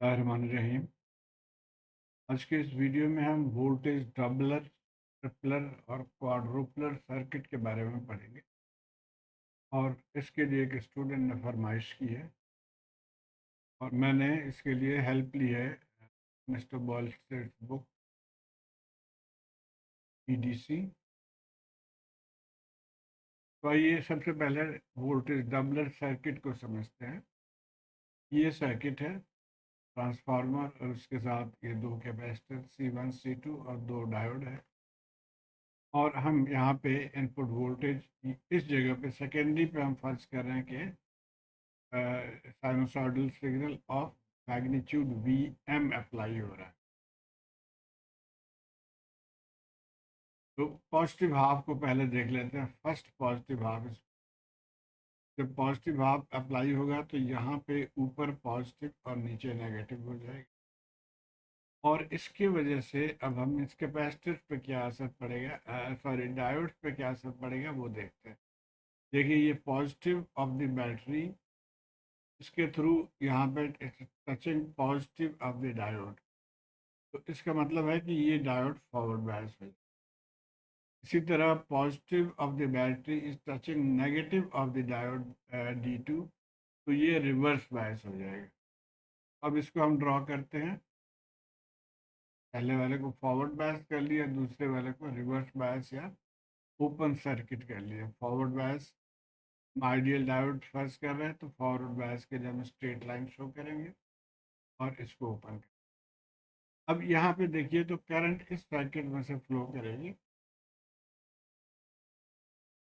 रहीम। आज के इस वीडियो में हम वोल्टेज डबलर, ट्रिपलर और क्वाड्रुपलर सर्किट के बारे में पढ़ेंगे और इसके लिए एक स्टूडेंट ने फरमाइश की है और मैंने इसके लिए हेल्प ली है मिस्टर बॉलस्टेड बुक EDC। तो आइए सबसे पहले वोल्टेज डबलर सर्किट को समझते हैं। ये सर्किट है ट्रांसफार्मर और उसके साथ ये दो कैपेसिटर C1 C2 और दो डायोड है और हम यहाँ पे इनपुट वोल्टेज इस जगह पे सेकेंडरी पे हम फर्ज कर रहे हैं कि sinusoidal signal of magnitude VM apply हो रहा है। तो पॉजिटिव हाफ को पहले देख लेते हैं। फर्स्ट पॉजिटिव हाफ, जब पॉजिटिव हाफ अप्लाई होगा तो यहाँ पे ऊपर पॉजिटिव और नीचे नेगेटिव हो जाएगा और इसकी वजह से अब हम इस कैपेसिटर पे क्या असर पड़ेगा, सॉरी डायोड पे क्या असर पड़ेगा वो देखते हैं। देखिए ये पॉजिटिव ऑफ द बैटरी, इसके थ्रू यहाँ पे touching positive of the diode, तो इसका मतलब है कि ये डायोड फॉरवर्ड बायस है। इसी तरह positive of the battery is touching negative of the diode D2, तो ये रिवर्स बायस हो जाएगा। अब इसको हम ड्रॉ करते हैं। पहले वाले को फॉरवर्ड बायस कर लिया, दूसरे वाले को रिवर्स बायस या ओपन सर्किट कर लिया। फॉरवर्ड बायस आइडियल डायोड फर्ज कर रहे हैं तो फॉरवर्ड बायस के लिए हम स्ट्रेट लाइन शो करेंगे और इसको ओपन करेंगे। अब यहाँ पे देखिए तो करंट इस सर्किट में से फ्लो करेगी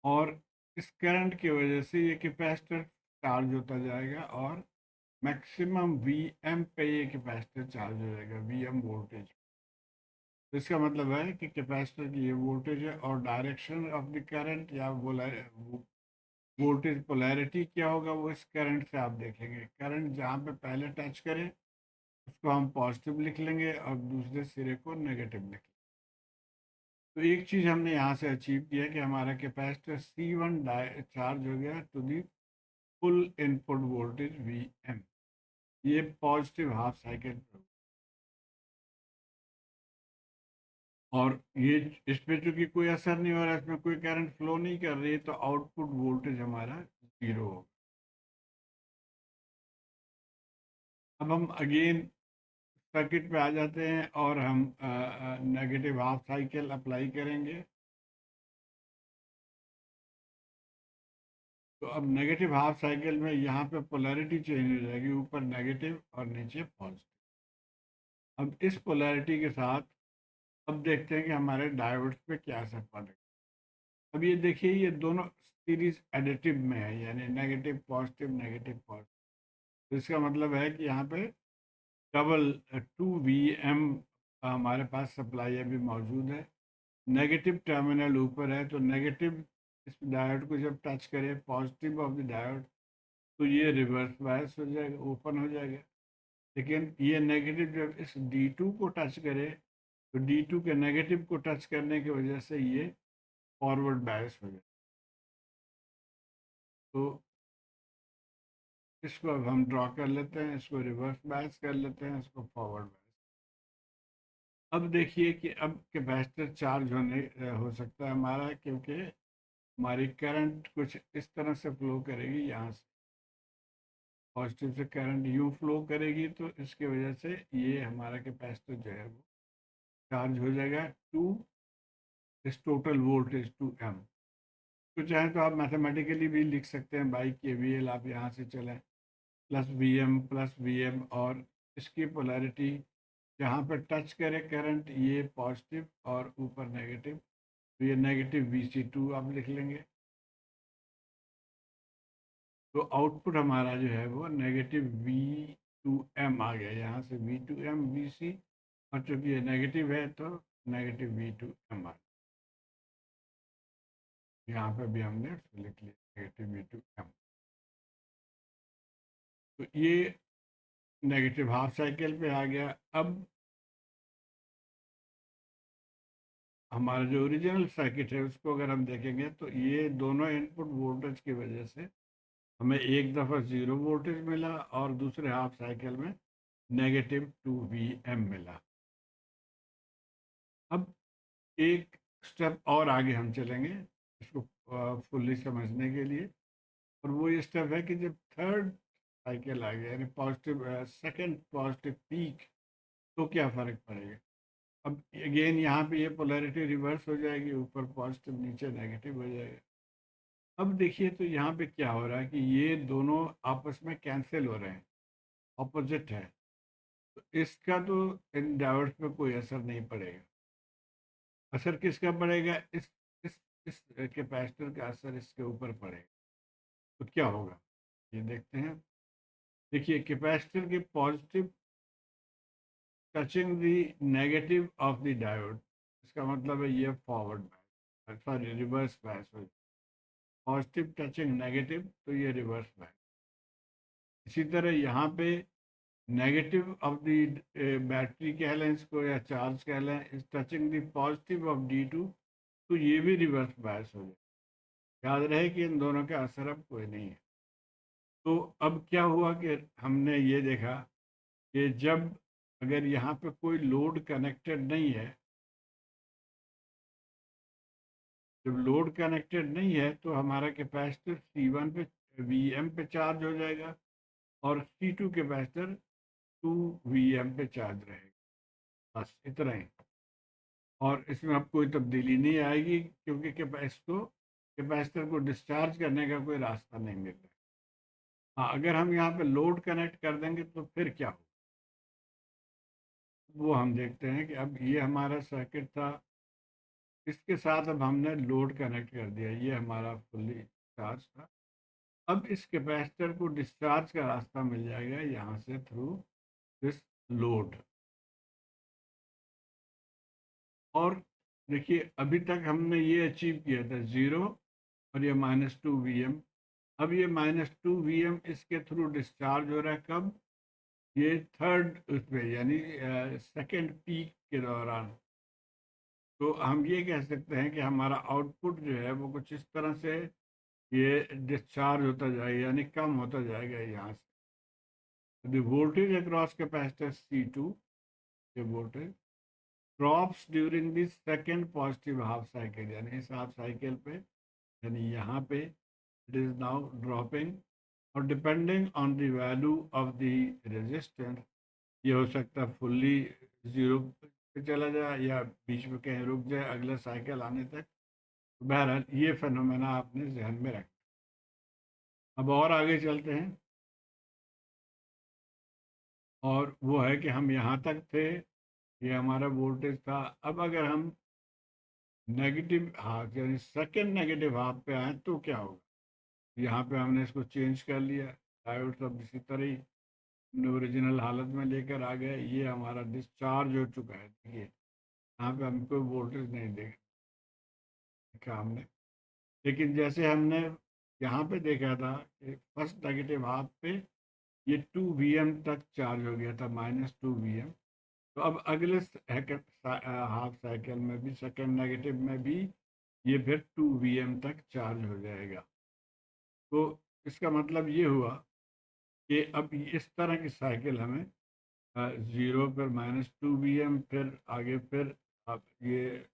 और इस करंट की वजह से ये कैपेसिटर चार्ज होता जाएगा और मैक्सिमम VM पे ये कैपेसिटर चार्ज हो जाएगा, VM वोल्टेज। तो इसका मतलब है कि कैपेसिटर की ये वोल्टेज है और डायरेक्शन ऑफ द करंट या वोल्टेज पोलैरिटी क्या होगा वो इस करंट से आप देखेंगे। करंट जहाँ पे पहले टच करे उसको हम पॉजिटिव लिख लेंगे और दूसरे सिरे को नेगेटिव लिख लेंगे। तो एक चीज़ हमने यहाँ से अचीव किया कि हमारा कैपेसिटर C1 चार्ज हो गया to the full input voltage VM। ये पॉजिटिव हाफ साइकिल और ये इस पे चूंकि कोई असर नहीं हो रहा है, इसमें कोई करंट फ्लो नहीं कर रही है, तो आउटपुट वोल्टेज हमारा 0 होगा। अब हम अगेन सर्किट पे आ जाते हैं और हम नेगेटिव हाफ साइकिल अप्लाई करेंगे। तो अब नेगेटिव हाफ साइकिल में यहाँ पे पोलैरिटी चेंज हो जाएगी, ऊपर नेगेटिव और नीचे पॉजिटिव। अब इस पोलैरिटी के साथ अब देखते हैं कि हमारे डायोड्स पे क्या असर पड़ेगा। अब ये देखिए ये दोनों सीरीज एडिटिव में है, यानी नेगेटिव पॉजिटिव। तो इसका मतलब है कि यहाँ पे डबल 2VM हमारे पास सप्लाई अभी मौजूद है। नेगेटिव टर्मिनल ऊपर है तो नेगेटिव इस डायोड को जब टच करे पॉजिटिव ऑफ द डायोड तो ये रिवर्स बायस हो जाएगा, ओपन हो जाएगा। लेकिन ये नेगेटिव जब इस D2 को टच करे तो D2 के नेगेटिव को टच करने की वजह से ये फॉरवर्ड बायस हो जाए। तो इसको अब हम ड्रॉ कर लेते हैं, इसको रिवर्स बायस कर लेते हैं, इसको फॉरवर्ड बायस। अब देखिए कि अब कैपेसिटर चार्ज हो सकता है हमारा, क्योंकि हमारी करंट कुछ इस तरह से फ्लो करेगी। यहाँ से पॉजिटिव से करंट यूँ फ्लो करेगी तो इसकी वजह से ये हमारा कैपेसिटर जो है वो चार्ज हो जाएगा टू इस टोटल वोल्टेज 2M। तो चाहे तो आप मैथमेटिकली भी लिख सकते हैं, बाई KVL आप यहाँ से चलें प्लस VM और इसकी पोलैरिटी जहाँ पर टच करे करंट ये पॉजिटिव और ऊपर नेगेटिव, तो ये नेगेटिव VC2 आप लिख लेंगे। तो आउटपुट हमारा जो है वो नेगेटिव V2M आ गया। यहाँ से V2M VC और चूंकि ये नेगेटिव है तो नेगेटिव V2M आ गया। यहाँ पे भी हमने लिख लिया नेगेटिव V2M। तो ये नेगेटिव हाफ साइकिल पे आ गया। अब हमारा जो ओरिजिनल सर्किट है उसको अगर हम देखेंगे तो ये दोनों इनपुट वोल्टेज की वजह से हमें एक दफ़ा 0 वोल्टेज मिला और दूसरे हाफ साइकिल में -2Vm मिला। अब एक स्टेप और आगे हम चलेंगे इसको फुल्ली समझने के लिए, और वो ये स्टेप है कि जब थर्ड साइकिल आ गया, यानी पॉजिटिव सेकंड पॉजिटिव पीक, तो क्या फ़र्क पड़ेगा। अब अगेन यहाँ पे ये पोलैरिटी रिवर्स हो जाएगी, ऊपर पॉजिटिव नीचे नेगेटिव हो जाएगा। अब देखिए तो यहाँ पे क्या हो रहा है कि ये दोनों आपस में कैंसिल हो रहे हैं, ऑपोजिट है, तो इसका तो इन डायोड्स पे कोई असर नहीं पड़ेगा। असर किसका पड़ेगा, इस इस कैपेसिटर का असर इसके ऊपर पड़ेगा। तो क्या होगा ये देखते हैं। देखिए कैपेसिटर के positive touching the negative of the diode, इसका मतलब है ये forward bias, sorry reverse bias हो। पॉजिटिव टचिंग नेगेटिव तो ये रिवर्स बायस। इसी तरह यहाँ पे नेगेटिव ऑफ द बैटरी कह लें इसको या चार्ज कह लें, इस touching the positive of D2, तो ये भी रिवर्स बायस हो जाए। याद रहे कि इन दोनों का असर अब कोई नहीं है। तो अब क्या हुआ कि हमने ये देखा कि जब अगर यहाँ पे कोई लोड कनेक्टेड नहीं है, जब लोड कनेक्टेड नहीं है तो हमारा कैपेसिटर C1 पे Vm पे चार्ज हो जाएगा और C2 कैपेसिटर 2Vm पे चार्ज रहेगा। बस इतना ही, और इसमें अब कोई तब्दीली नहीं आएगी क्योंकि कैपेसिटर को डिस्चार्ज करने का कोई रास्ता नहीं मिल रहा। हाँ, अगर हम यहाँ पे लोड कनेक्ट कर देंगे तो फिर क्या हो, वो हम देखते हैं कि अब ये हमारा सर्किट था, इसके साथ अब हमने लोड कनेक्ट कर दिया, ये हमारा फुल्ली चार्ज था। अब इस कैपेसिटर को डिस्चार्ज का रास्ता मिल जाएगा यहाँ से थ्रू दिस लोड। और देखिए अभी तक हमने ये अचीव किया था 0 और ये -2Vm। अब ये -2Vm इसके थ्रू डिस्चार्ज हो रहा है कब, ये थर्ड उसमें यानी सेकंड पीक के दौरान। तो हम ये कह सकते हैं कि हमारा आउटपुट जो है वो कुछ इस तरह से ये डिस्चार्ज होता जाएगा, यानी कम होता जाएगा यहाँ से। The voltage across capacitor C2, ये voltage drops during the second positive half cycle, यानी इस हाफ साइकिल पे, यानी यहाँ पे इट इज नाउ ड्रॉपिंग, और depending on the value of the resistance, ये हो सकता है फुल्ली जीरो पे चला जाए या बीच में कहीं रुक जाए अगला साइकिल आने तक। बहरहाल ये फेनोमेना आपने जहन में रख। अब और आगे चलते हैं, और वो है कि हम यहाँ तक थे, ये हमारा वोल्टेज था। अब अगर हम नेगेटिव हाफ यानी सेकेंड नेगेटिव हाफ पे आए तो क्या होगा। यहाँ पे हमने इसको चेंज कर लिया, डायोड सब इसी तरह ही हमने ओरिजिनल हालत में लेकर आ गए। ये हमारा डिस्चार्ज हो चुका है, देखिए यहाँ पे हमको वोल्टेज नहीं देखा हमने। लेकिन जैसे हमने यहाँ पे देखा था कि फर्स्ट नेगेटिव हाफ पे ये 2Vm तक चार्ज हो गया था, -2Vm। तो अब अगले हाफ साइकिल में भी सेकेंड नेगेटिव में भी ये फिर 2Vm तक चार्ज हो जाएगा। तो इसका मतलब ये हुआ कि अब इस तरह की साइकिल हमें 0 पर -2Vm, फिर आगे फिर अब ये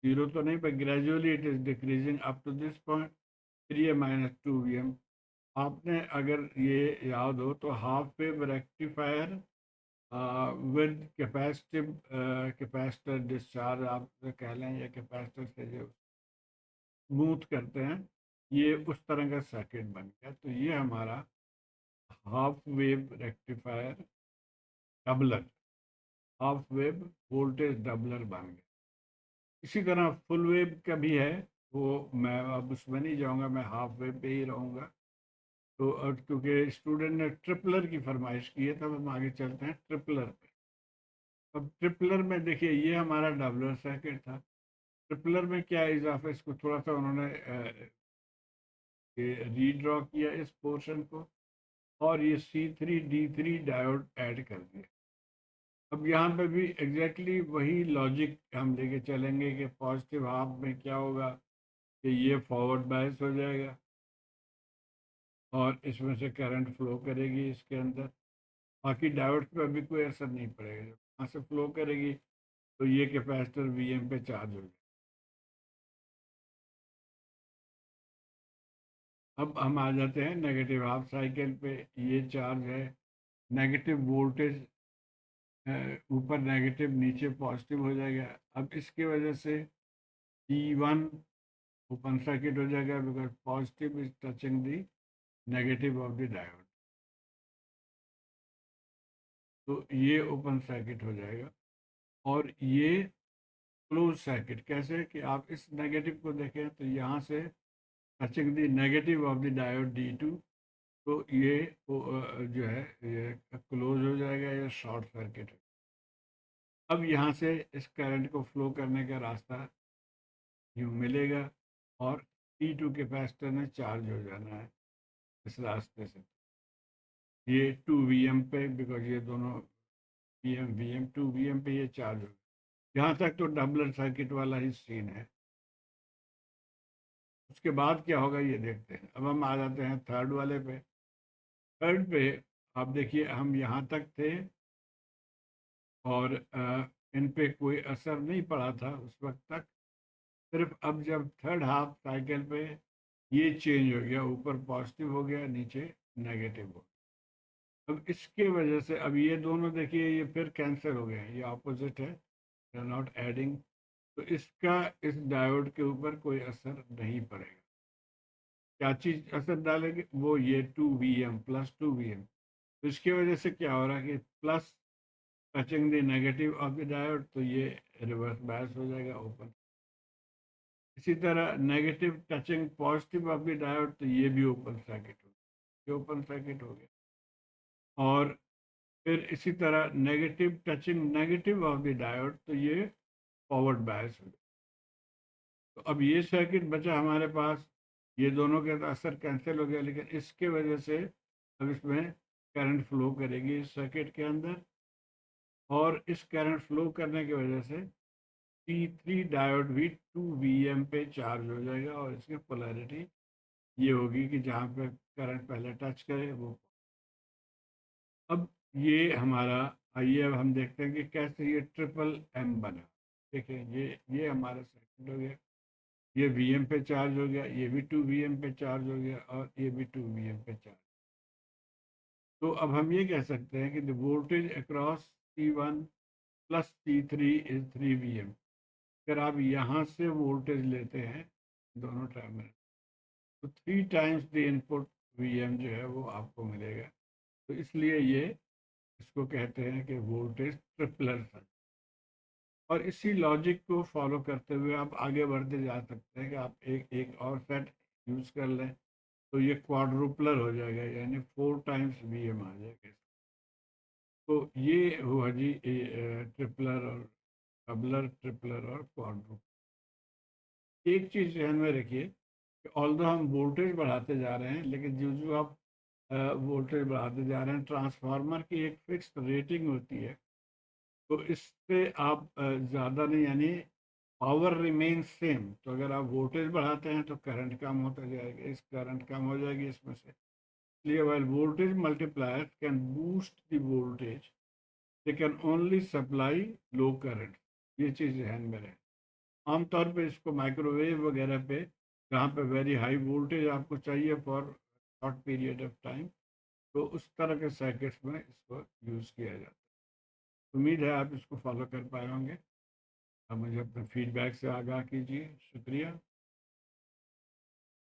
0 तो नहीं पर gradually it is decreasing up to this point, फिर ये -2Vm। आपने अगर ये याद हो तो half wave rectifier with capacitive capacitor discharge आप कह लें, या कैपेसिटर से जो स्मूथ करते हैं, ये उस तरह का सर्किट बन गया। तो ये हमारा half wave rectifier doubler, half wave voltage doubler बन गया। इसी तरह फुल वेव का भी है, वो मैं अब उसमें नहीं जाऊंगा, मैं हाफ वेव पे ही रहूँगा। तो और क्योंकि स्टूडेंट ने ट्रिपलर की फरमाइश की है, तब हम आगे चलते हैं ट्रिपलर पे। अब ट्रिपलर में देखिए ये हमारा डबलर सर्किट था। ट्रिपलर में क्या इजाफा, इसको थोड़ा सा उन्होंने रीड्रॉ किया इस पोर्शन को, और ये C3D3 डायोड ऐड कर दिया। अब यहाँ पे भी एग्जैक्टली वही लॉजिक हम लेके चलेंगे कि पॉजिटिव हाफ में क्या होगा कि ये फॉरवर्ड बायस हो जाएगा और इसमें से करंट फ्लो करेगी इसके अंदर, बाकी डायोड पे अभी कोई असर नहीं पड़ेगा। जब वहाँ से फ्लो करेगी तो ये कैपेसिटर वीएम पे चार्ज हो जाए। अब हम आ जाते हैं नेगेटिव हाफ साइकिल पे। ये चार्ज है, नेगेटिव वोल्टेज ऊपर नेगेटिव नीचे पॉजिटिव हो जाएगा। अब इसकी वजह से E1 ओपन सर्किट हो जाएगा, because positive is touching the negative of the diode. तो ये ओपन सर्किट हो जाएगा। और ये क्लोज सर्किट कैसे, कि आप इस नेगेटिव को देखें तो यहाँ से touching the negative of the diode D2, तो ये जो है ये क्लोज हो जाएगा, ये शॉर्ट सर्किट है। अब यहाँ से इस करंट को फ्लो करने का रास्ता यूँ मिलेगा, और T2 कैपेसिटर में चार्ज हो जाना है इस रास्ते से। ये 2 VM पे, बिकॉज ये दोनों VM 2 VM पे ये चार्ज हो। यहाँ तक तो डबलर सर्किट वाला ही सीन है। उसके बाद क्या होगा ये देखते हैं। अब हम आ जाते हैं थर्ड वाले पे। थर्ड पे आप देखिए, हम यहाँ तक थे और इन पे कोई असर नहीं पड़ा था उस वक्त तक। सिर्फ अब जब थर्ड हाफ साइकिल पे ये चेंज हो गया, ऊपर पॉजिटिव हो गया, नीचे नेगेटिव हो गया। अब इसके वजह से अब ये दोनों देखिए ये फिर कैंसिल हो गए हैं, ये ऑपोजिट है, दे आर नॉट एडिंग। तो इसका इस डायोड के ऊपर कोई असर नहीं पड़ेगा। क्या चीज़ असर डालेगी, वो ये 2 VM +2 VM। तो इसकी वजह से क्या हो रहा है कि plus touching the negative of the diode, तो ये रिवर्स बायस हो जाएगा ओपन। इसी तरह negative touching positive of the diode, तो ये भी ओपन सर्किट हो गया, ये ओपन सर्किट हो गया। और फिर इसी तरह negative touching negative of the diode, तो ये फॉरवर्ड बायस हो गया। तो अब ये सर्किट बचा हमारे पास। ये दोनों के असर कैंसिल हो गया, लेकिन इसके वजह से अब इसमें करंट फ्लो करेगी इस सर्किट के अंदर। और इस करंट फ्लो करने की वजह से T3 डायोड भी 2 VM पे चार्ज हो जाएगा, और इसकी पोलैरिटी ये होगी कि जहाँ पे करंट पहले टच करे वो। अब ये हमारा, आइए अब हम देखते हैं कि कैसे ये ट्रिपल M बना। देखिए ये हमारा सर्किट हो गया। ये VM पे चार्ज हो गया, ये भी 2 VM पे चार्ज हो गया, और ये भी 2 VM पे चार्ज। तो अब हम ये कह सकते हैं कि the voltage across T1 plus T3 is 3 VM। अगर आप यहाँ से वोल्टेज लेते हैं दोनों टर्मिनल, तो 3 टाइम्स द इनपुट VM जो है वो आपको मिलेगा। तो इसलिए ये इसको कहते हैं कि वोल्टेज ट्रिपलर सर्किट। और इसी लॉजिक को फॉलो करते हुए आप आगे बढ़ते जा सकते हैं कि आप एक एक और सेट यूज़ कर लें, तो ये क्वाड्रुपलर हो जाएगा, यानी 4 टाइम्स VM आ जाएगा। तो ये हुआ जी ट्रिपलर और डबलर, ट्रिपलर और क्वाड्रुपलर। एक चीज़ ध्यान में रखिए कि ऑल्दो हम वोल्टेज बढ़ाते जा रहे हैं, लेकिन जो जो आप वोल्टेज बढ़ाते जा रहे हैं, ट्रांसफार्मर की एक फिक्स रेटिंग होती है। तो इससे आप ज़्यादा नहीं, यानी पावर रिमेन सेम। तो अगर आप वोल्टेज बढ़ाते हैं तो करंट कम होता जाएगा, इस करंट कम हो जाएगी इसमें से। इसलिए while voltage multipliers can boost the voltage, they can only supply low current। ये चीज़ ध्यान में रहे। आमतौर पे इसको माइक्रोवेव वगैरह पे, जहाँ पे वेरी हाई वोल्टेज आपको चाहिए for short period of time, तो उस तरह के सर्किट्स में इसको यूज़ किया जाता है। उम्मीद है आप इसको फॉलो कर पाए होंगे। अब मुझे अपने फीडबैक से आगाह कीजिए। शुक्रिया।